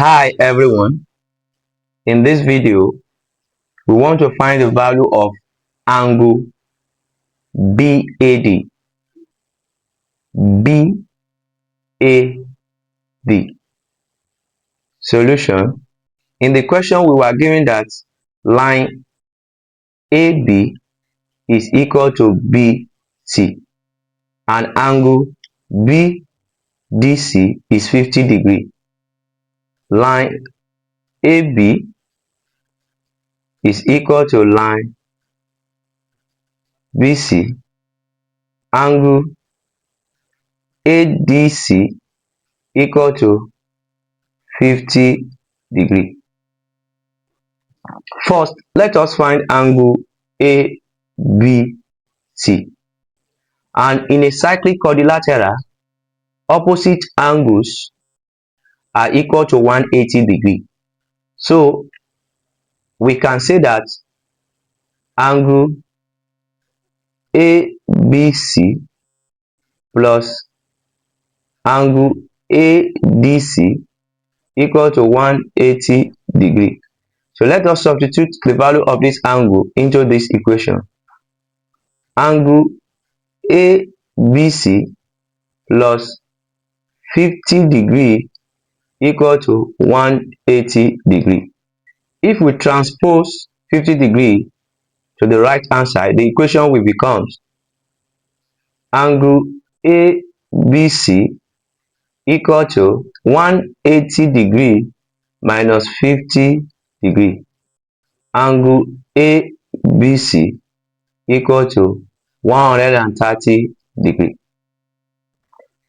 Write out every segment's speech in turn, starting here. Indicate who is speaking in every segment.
Speaker 1: Hi everyone, in this video we want to find the value of angle BAD. Solution: in the question we were given that line AB is equal to BC and angle BDC is 50 degrees. Line AB is equal to line BC, angle ADC equal to 50 degrees. First, let us find angle ABC. And in a cyclic quadrilateral, opposite angles are equal to 180 degrees. So we can say that angle ABC plus angle ADC equal to 180 degrees. So let us substitute the value of this angle into this equation. Angle ABC plus 50 degrees equal to 180 degrees. If we transpose 50 degrees to the right hand side, the equation will become angle ABC equal to 180 degrees minus 50 degrees. Angle ABC equal to 130 degrees.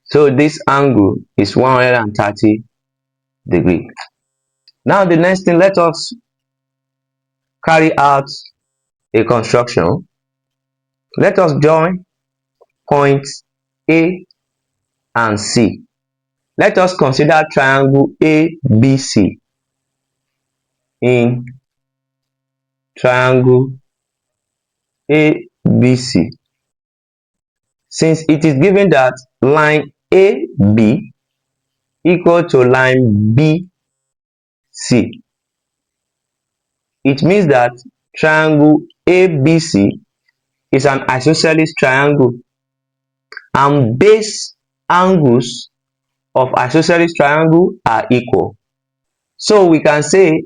Speaker 1: So this angle is 130 degrees. Now the next thing, let us carry out a construction. Let us join points A and C. Let us consider triangle ABC. In triangle ABC, since it is given that line AB equal to line BC, it means that triangle ABC is an isosceles triangle, and base angles of isosceles triangle are equal. So we can say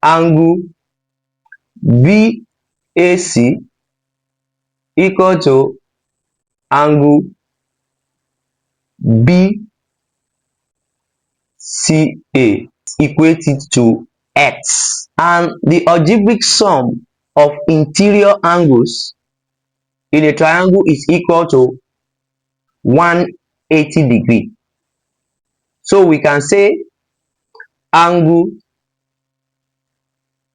Speaker 1: angle BAC equal to angle BCA, equate it to x, and the algebraic sum of interior angles in a triangle is equal to 180 degrees. So we can say angle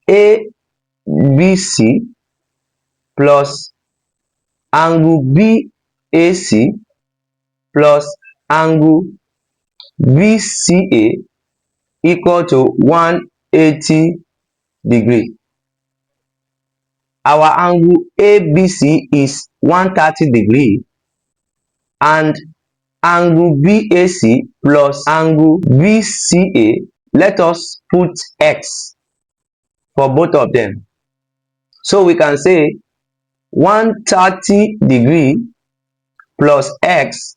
Speaker 1: ABC plus angle BAC plus angle BCA equal to 180 degrees. Our angle ABC is 130 degrees, and angle BAC plus angle BCA, let us put x for both of them. So we can say 130 degrees plus x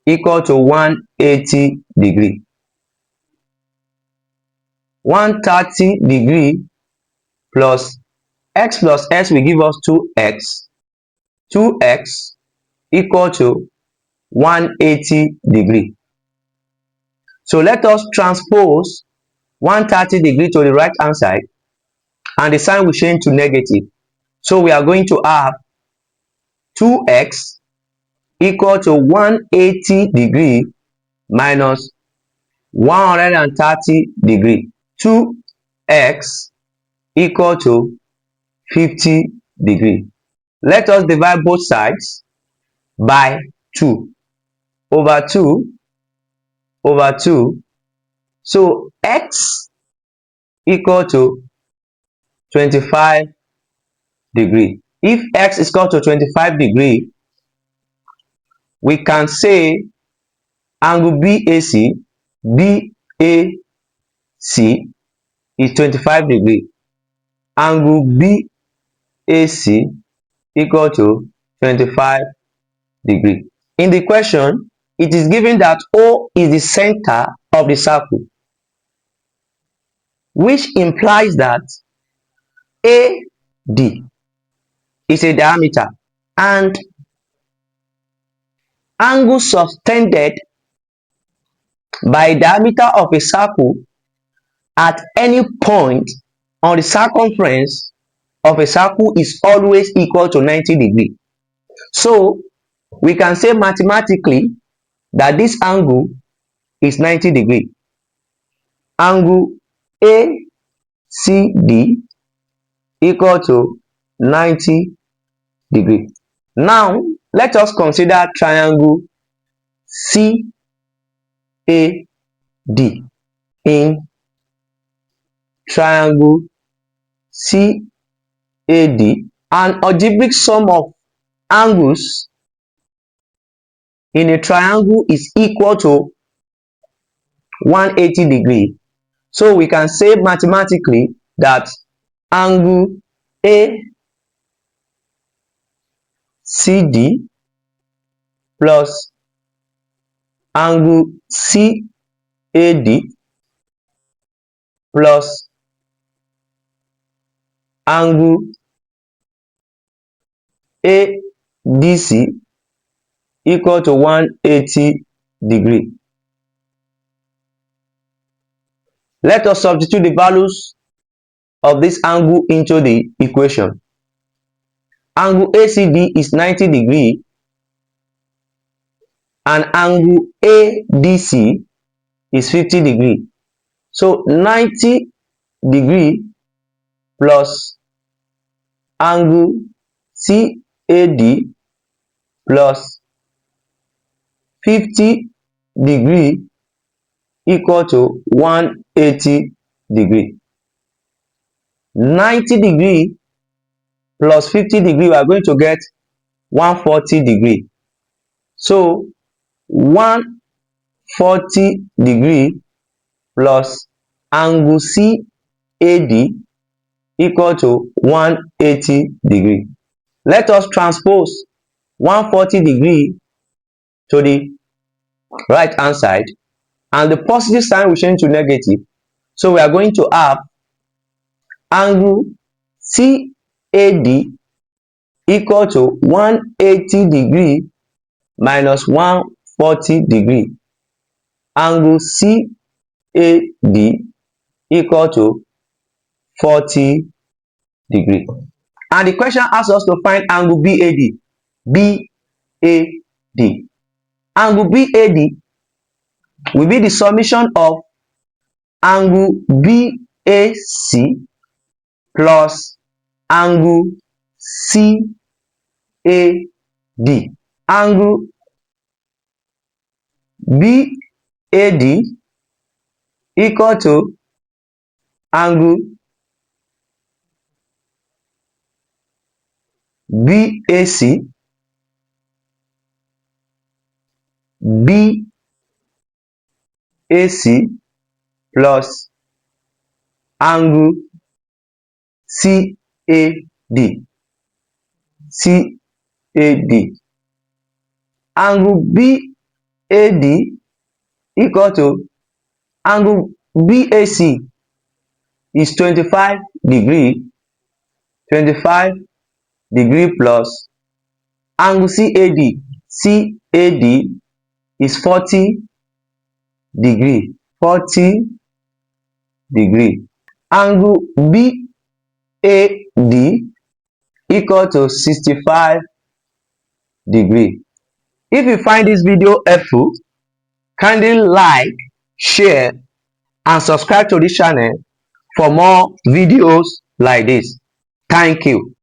Speaker 1: equal to 180 degrees. 130 degrees plus x will give us 2x. 2x equal to 180 degrees. So let us transpose 130 degrees to the right hand side, and the sign will change to negative. So we are going to have 2x equal to 180 degrees minus 130 degrees. 2x equal to 50 degrees. Let us divide both sides by 2 over 2 over 2. So x equal to 25 degrees. If x is equal to 25 degrees, we can say angle BAC BAC is 25 degree. Angle BAC equal to 25 degree. In the question, it is given that O is the center of the circle, which implies that AD is a diameter and angle subtended by diameter of a circle at any point on the circumference of a circle is always equal to 90 degree. So we can say mathematically that this angle is 90 degree. Angle ACD equal to 90 degree. Now let us consider triangle CAD. In triangle CAD, an algebraic sum of angles in a triangle is equal to 180 degree. So we can say mathematically that angle ACD plus angle CAD plus angle ADC equal to 180 degree. Let us substitute the values of this angle into the equation. Angle ACD is 90 degree and angle ADC is 50 degree. So 90 degree plus angle CAD plus 50 degree equal to 180 degree. 90 degree plus 50 degree, we are going to get 140 degree. So 140 degree plus angle CAD equal to 180 degree. Let us transpose 140 degree to the right hand side and the positive sign will change to negative. So we are going to have angle CAD equal to 180 degree minus 140 degree. Angle CAD equal to 40 degree. And the question asks us to find angle BAD. BAD. Angle BAD will be the summation of angle BAC plus angle CAD. Angle BAD equal to angle BAC plus angle CAD. Angle BAD equal to angle BAC is 25 degree. 25 degree plus angle CAD is 40 degree. 40 degree. Angle BAD equal to 65 degree. If you find this video helpful, kindly like, share and subscribe to this channel for more videos like this. Thank you.